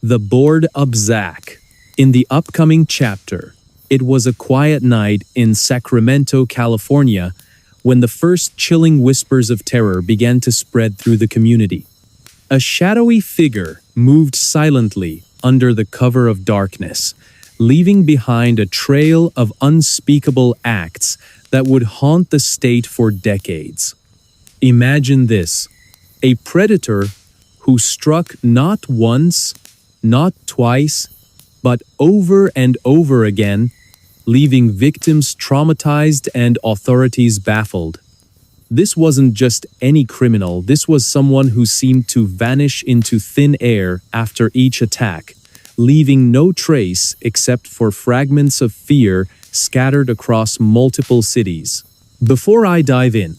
The Board Up Zach. In the upcoming chapter, it was a quiet night in Sacramento, California, when the first chilling whispers of terror began to spread through the community. A shadowy figure moved silently under the cover of darkness, leaving behind a trail of unspeakable acts that would haunt the state for decades. Imagine this: a predator who struck not once, not twice, but over and over again, leaving victims traumatized and authorities baffled. This wasn't just any criminal, this was someone who seemed to vanish into thin air after each attack, leaving no trace except for fragments of fear scattered across multiple cities. Before I dive in,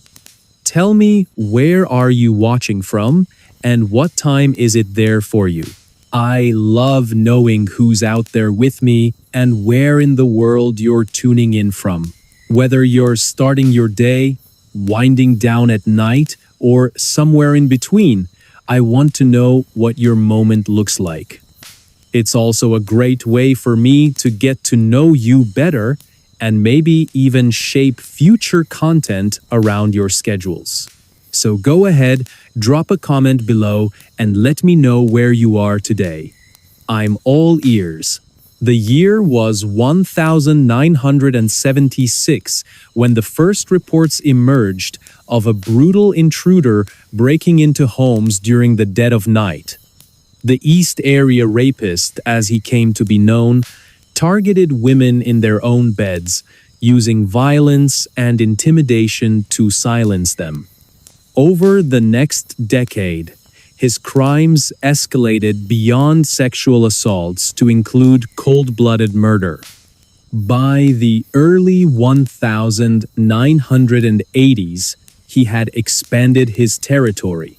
tell me, where are you watching from and what time is it there for you? I love knowing who's out there with me and where in the world you're tuning in from. Whether you're starting your day, winding down at night, or somewhere in between, I want to know what your moment looks like. It's also a great way for me to get to know you better and maybe even shape future content around your schedules. So go ahead, drop a comment below and let me know where you are today. I'm all ears. The year was 1976 when the first reports emerged of a brutal intruder breaking into homes during the dead of night. The East Area Rapist, as he came to be known, targeted women in their own beds, using violence and intimidation to silence them. Over the next decade, his crimes escalated beyond sexual assaults to include cold-blooded murder. By the early 1980s, he had expanded his territory,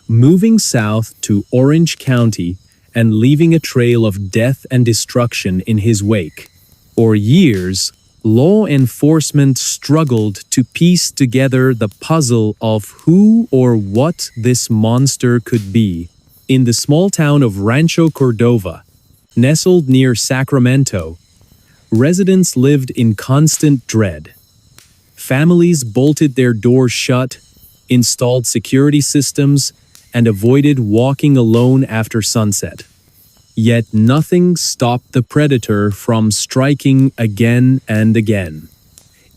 moving south to Orange County and leaving a trail of death and destruction in his wake. For years, law enforcement struggled to piece together the puzzle of who or what this monster could be. In the small town of Rancho Cordova, nestled near Sacramento, residents lived in constant dread. Families bolted their doors shut, installed security systems, and avoided walking alone after sunset. Yet nothing stopped the predator from striking again and again.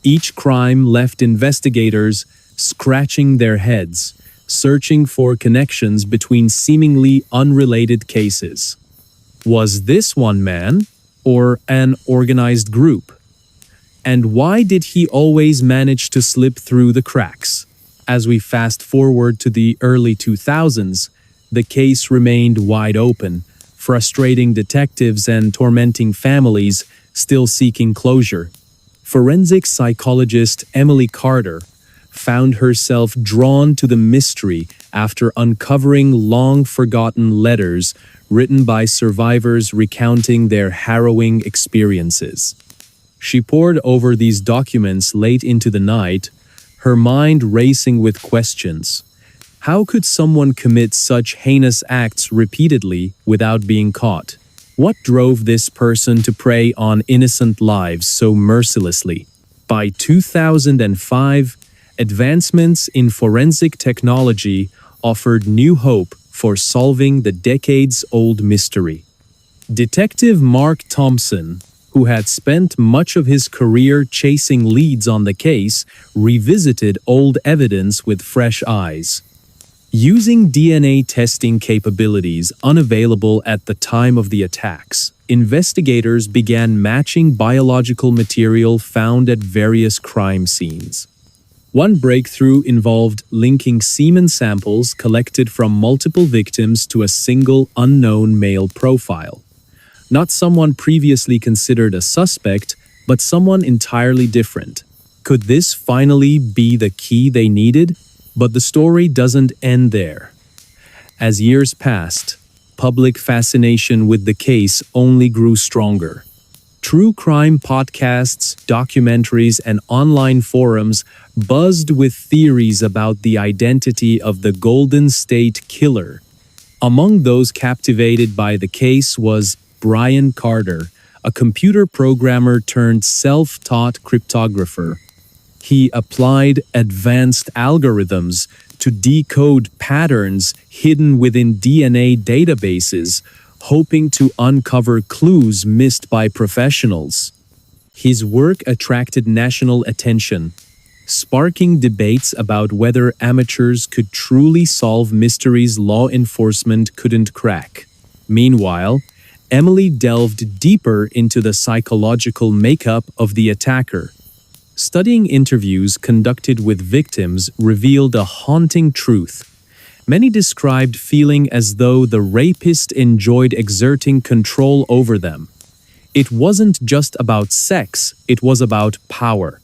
Each crime left investigators scratching their heads, searching for connections between seemingly unrelated cases. Was this one man or an organized group? And why did he always manage to slip through the cracks? As we fast forward to the early 2000s, the case remained wide open, frustrating detectives and tormenting families still seeking closure. Forensic psychologist Emily Carter found herself drawn to the mystery after uncovering long-forgotten letters written by survivors recounting their harrowing experiences. She pored over these documents late into the night, her mind racing with questions. How could someone commit such heinous acts repeatedly without being caught? What drove this person to prey on innocent lives so mercilessly? By 2005, advancements in forensic technology offered new hope for solving the decades-old mystery. Detective Mark Thompson, who had spent much of his career chasing leads on the case, revisited old evidence with fresh eyes. Using DNA testing capabilities unavailable at the time of the attacks, investigators began matching biological material found at various crime scenes. One breakthrough involved linking semen samples collected from multiple victims to a single unknown male profile. Not someone previously considered a suspect, but someone entirely different. Could this finally be the key they needed? But the story doesn't end there. As years passed, public fascination with the case only grew stronger. True crime podcasts, documentaries, and online forums buzzed with theories about the identity of the Golden State Killer. Among those captivated by the case was Brian Carter, a computer programmer turned self-taught cryptographer. He applied advanced algorithms to decode patterns hidden within DNA databases, hoping to uncover clues missed by professionals. His work attracted national attention, sparking debates about whether amateurs could truly solve mysteries law enforcement couldn't crack. Meanwhile, Emily delved deeper into the psychological makeup of the attacker. Studying interviews conducted with victims revealed a haunting truth. Many described feeling as though the rapist enjoyed exerting control over them. It wasn't just about sex, it was about power.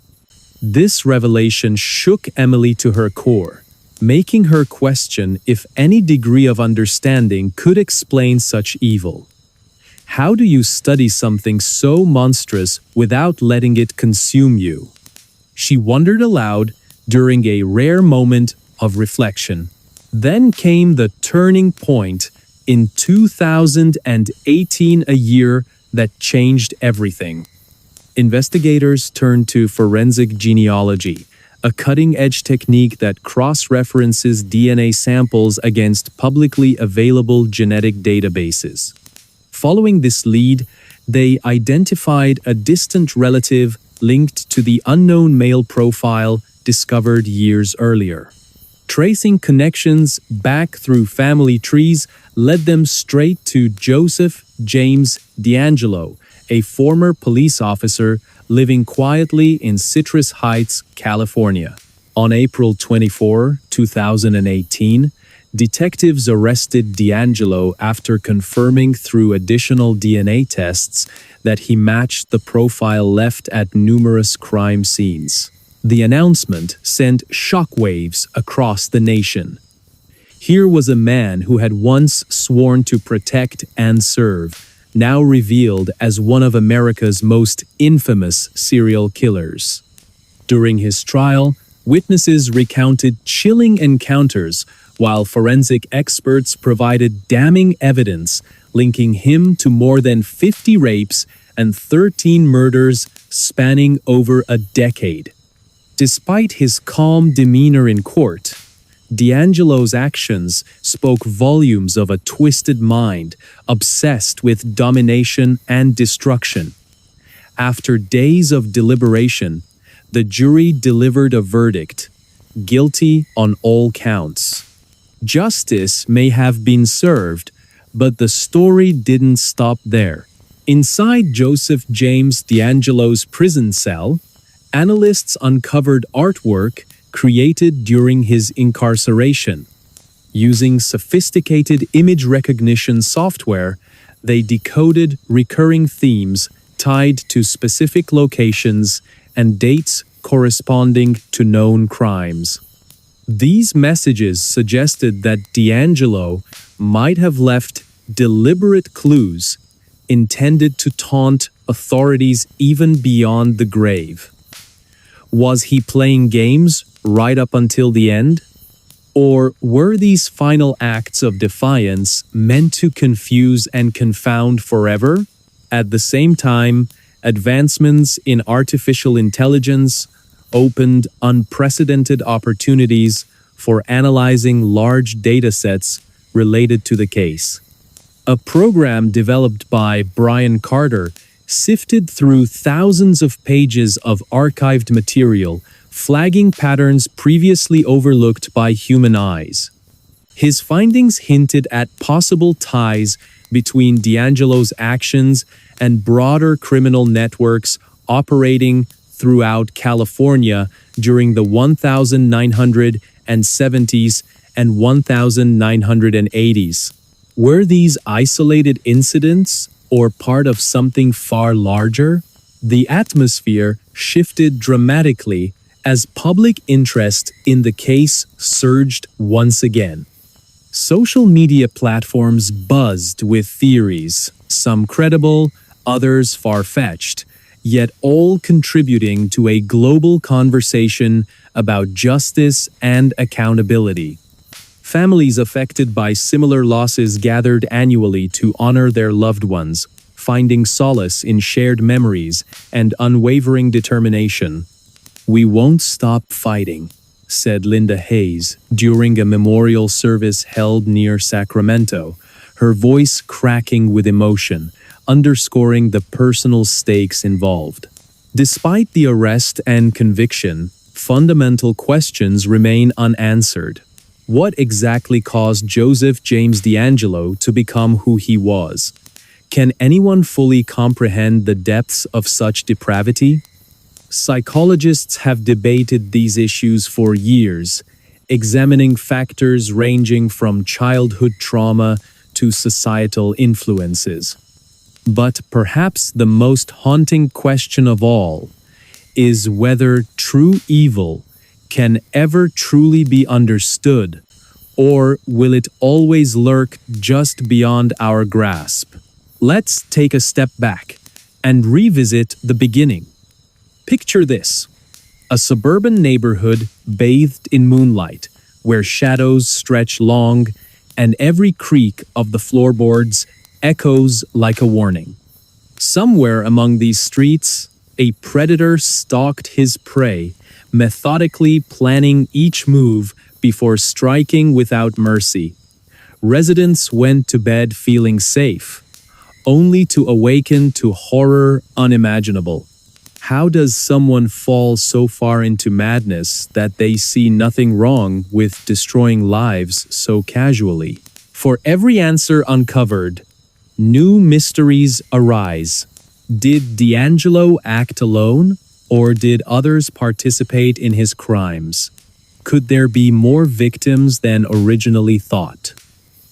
This revelation shook Emily to her core, making her question if any degree of understanding could explain such evil. How do you study something so monstrous without letting it consume you? She wondered aloud during a rare moment of reflection. Then came the turning point in 2018, a year that changed everything. Investigators turned to forensic genealogy, a cutting-edge technique that cross-references DNA samples against publicly available genetic databases. Following this lead, they identified a distant relative linked to the unknown male profile discovered years earlier. Tracing connections back through family trees led them straight to Joseph James DeAngelo, a former police officer living quietly in Citrus Heights, California. On April 24, 2018, detectives arrested DeAngelo after confirming through additional DNA tests that he matched the profile left at numerous crime scenes. The announcement sent shockwaves across the nation. Here was a man who had once sworn to protect and serve, now revealed as one of America's most infamous serial killers. During his trial, witnesses recounted chilling encounters, while forensic experts provided damning evidence linking him to more than 50 rapes and 13 murders spanning over a decade. Despite his calm demeanor in court, DeAngelo's actions spoke volumes of a twisted mind obsessed with domination and destruction. After days of deliberation, the jury delivered a verdict: guilty on all counts. Justice may have been served, but the story didn't stop there. Inside Joseph James DeAngelo's prison cell, analysts uncovered artwork created during his incarceration. Using sophisticated image recognition software, they decoded recurring themes tied to specific locations and dates corresponding to known crimes. These messages suggested that DeAngelo might have left deliberate clues intended to taunt authorities even beyond the grave. Was he playing games right up until the end? Or were these final acts of defiance meant to confuse and confound forever? At the same time, advancements in artificial intelligence opened unprecedented opportunities for analyzing large datasets related to the case. A program developed by Brian Carter sifted through thousands of pages of archived material, flagging patterns previously overlooked by human eyes. His findings hinted at possible ties between DeAngelo's actions and broader criminal networks operating throughout California during the 1970s and 1980s. Were these isolated incidents or part of something far larger? The atmosphere shifted dramatically as public interest in the case surged once again. Social media platforms buzzed with theories, some credible, others far-fetched, yet all contributing to a global conversation about justice and accountability. Families affected by similar losses gathered annually to honor their loved ones, finding solace in shared memories and unwavering determination. "We won't stop fighting," said Linda Hayes during a memorial service held near Sacramento, her voice cracking with emotion, underscoring the personal stakes involved. Despite the arrest and conviction, fundamental questions remain unanswered. What exactly caused Joseph James DeAngelo to become who he was? Can anyone fully comprehend the depths of such depravity? Psychologists have debated these issues for years, examining factors ranging from childhood trauma to societal influences. But perhaps the most haunting question of all is whether true evil can ever truly be understood, or will it always lurk just beyond our grasp? Let's take a step back and revisit the beginning. Picture this: a suburban neighborhood bathed in moonlight, where shadows stretch long and every creak of the floorboards echoes like a warning. Somewhere among these streets, a predator stalked his prey, methodically planning each move before striking without mercy. Residents went to bed feeling safe, only to awaken to horror unimaginable. How does someone fall so far into madness that they see nothing wrong with destroying lives so casually? For every answer uncovered, new mysteries arise. Did DeAngelo act alone, or did others participate in his crimes? Could there be more victims than originally thought?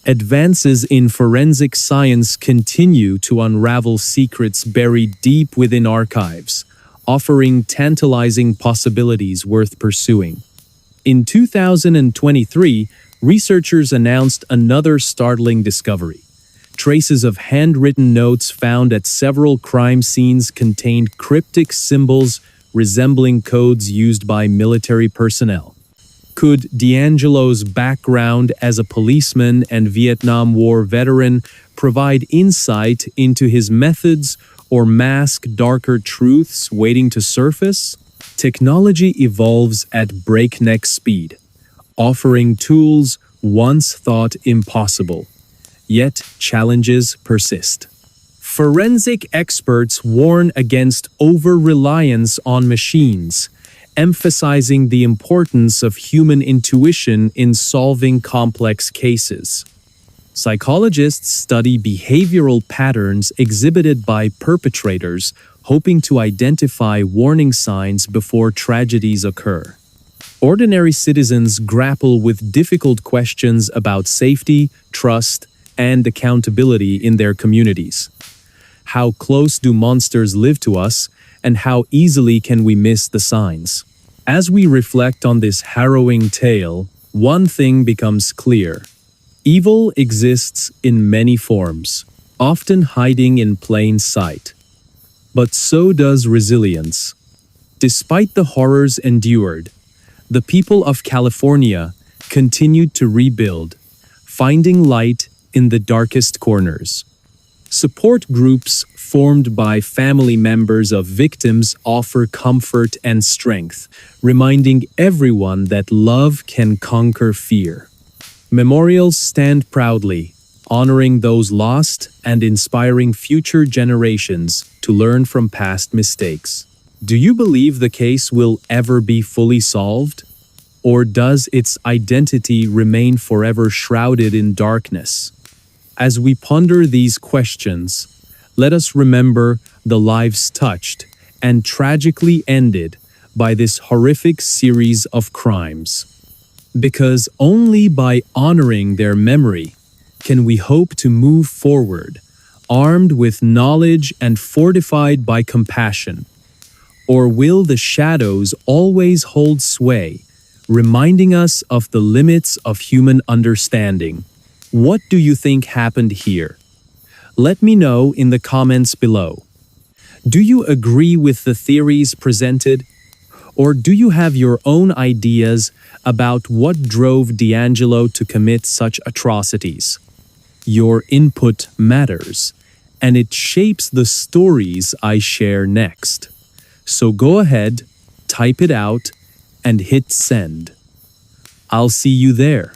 Advances in forensic science continue to unravel secrets buried deep within archives, offering tantalizing possibilities worth pursuing. In 2023, researchers announced another startling discovery. Traces of handwritten notes found at several crime scenes contained cryptic symbols resembling codes used by military personnel. Could DeAngelo's background as a policeman and Vietnam War veteran provide insight into his methods or mask darker truths waiting to surface? Technology evolves at breakneck speed, offering tools once thought impossible. Yet challenges persist. Forensic experts warn against over-reliance on machines, emphasizing the importance of human intuition in solving complex cases. Psychologists study behavioral patterns exhibited by perpetrators, hoping to identify warning signs before tragedies occur. Ordinary citizens grapple with difficult questions about safety, trust, and accountability in their communities. How close do monsters live to us, and how easily can we miss the signs? As we reflect on this harrowing tale, one thing becomes clear. Evil exists in many forms, often hiding in plain sight. But so does resilience. Despite the horrors endured, the people of California continued to rebuild, finding light in the darkest corners. Support groups formed by family members of victims offer comfort and strength, reminding everyone that love can conquer fear. Memorials stand proudly, honoring those lost and inspiring future generations to learn from past mistakes. Do you believe the case will ever be fully solved? Or does its identity remain forever shrouded in darkness? As we ponder these questions, let us remember the lives touched and tragically ended by this horrific series of crimes. Because only by honoring their memory can we hope to move forward, armed with knowledge and fortified by compassion. Or will the shadows always hold sway, reminding us of the limits of human understanding? What do you think happened here? Let me know in the comments below. Do you agree with the theories presented? Or do you have your own ideas about what drove D'Angelo to commit such atrocities? Your input matters, and it shapes the stories I share next. So go ahead, type it out, and hit send. I'll see you there.